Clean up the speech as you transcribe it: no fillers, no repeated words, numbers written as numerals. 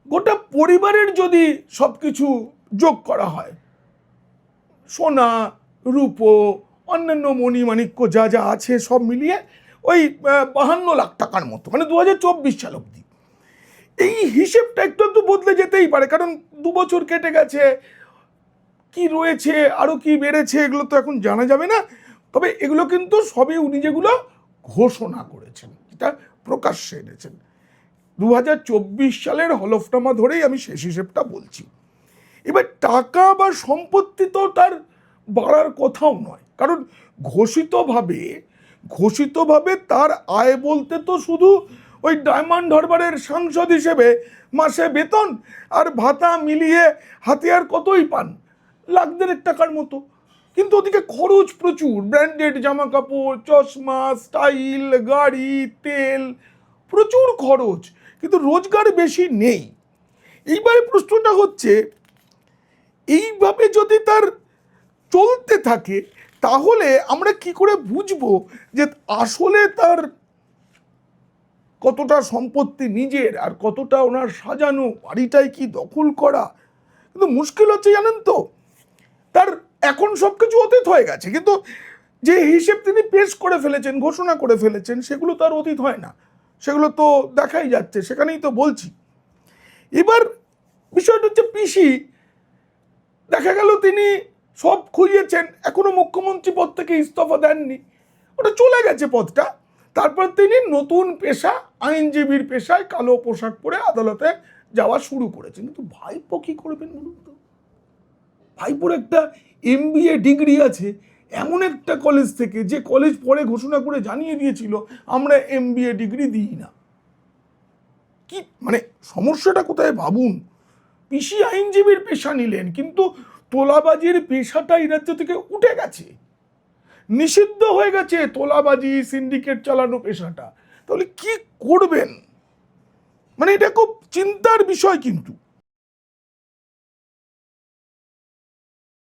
গোটা পরিবারের যদি সব কিছু যোগ করা হয়, সোনা, রূপো, অন্যান্য মণিমাণিক্য যা যা আছে সব মিলিয়ে ওই 52 লাখ টাকার মতো, মানে 2024 সাল অবধি। এই হিসেবটা একটু একটু বদলে যেতেই পারে, কারণ 2 বছর কেটে গেছে, কি রয়েছে আরো কি বেড়েছে এগুলো তো এখন জানা যাবে না। তবে এগুলো কিন্তু সবই উনি যেগুলো ঘোষণা করেছেন, এটা প্রকাশ্যে এনেছেন। 2024 সালের হলফনামা ধরেই আমি শেষ হিসেবটা বলছি। এবার টাকা বা সম্পত্তি তো তার বাড়ার কথাও নয়, কারণ ঘোষিতভাবে তার আয় বলতে তো শুধু ওই ডায়মন্ড হারবারের সাংসদ হিসেবে মাসে বেতন আর ভাতা মিলিয়ে হাতিয়ার কতই পান, লাখ দেড়েক টাকার মতো। কিন্তু ওদিকে খরচ প্রচুর, ব্র্যান্ডেড জামা কাপড়, চশমা, স্টাইল, গাড়ি, তেল, প্রচুর খরচ, কিন্তু রোজগার বেশি নেই। এইবারে প্রশ্নটা হচ্ছে, এইভাবে যদি তার চলতে থাকে তাহলে আমরা কি করে বুঝবো যে আসলে তার কতটা সম্পত্তি নিজের আর কতটা ওনার সাজানো বাড়িটাই কি দখল করা। কিন্তু মুশকিল হচ্ছে জানেন তো, তার এখন সব কিছু অতীত হয়ে গেছে, কিন্তু যে হিসেব তিনি পেশ করে ফেলেছেন, ঘোষণা করে ফেলেছেন, সেগুলো তার অতীত হয় না, সেগুলো তো দেখাই যাচ্ছে, সেখানেই তো বলছি। এবার বিষয়টা হচ্ছে পিসি, দেখা গেল তিনি সব খুঁজেছেন, এখনো মুখ্যমন্ত্রী পদ থেকে ইস্তফা দেননি, ওটা চলে গেছে পদটা। তারপর তিনি নতুন পেশা, আইনজীবীর পেশায় কালো পোশাক পরে আদালতে যাওয়া শুরু করেছেন। কিন্তু ভাইপো কি করবেন বলুন তো? ভাইপোর একটা MBA ডিগ্রি আছে এমন একটা কলেজ থেকে, যে কলেজ পরে ঘোষণা করে জানিয়ে দিয়েছিল আমরা MBA ডিগ্রি দিই না। কি মানে সমস্যাটা কোথায় ভাবুন। পিসি আইনজীবীর পেশা নিলেন, কিন্তু তোলাবাজির পেশাটা এই রাজ্য থেকে উঠে গেছে, নিষিদ্ধ হয়ে গেছে তোলাবাজি, সিন্ডিকেট চালানো পেশাটা। তাহলে কি করবেন? মানে এটা খুব চিন্তার বিষয় কিন্তু।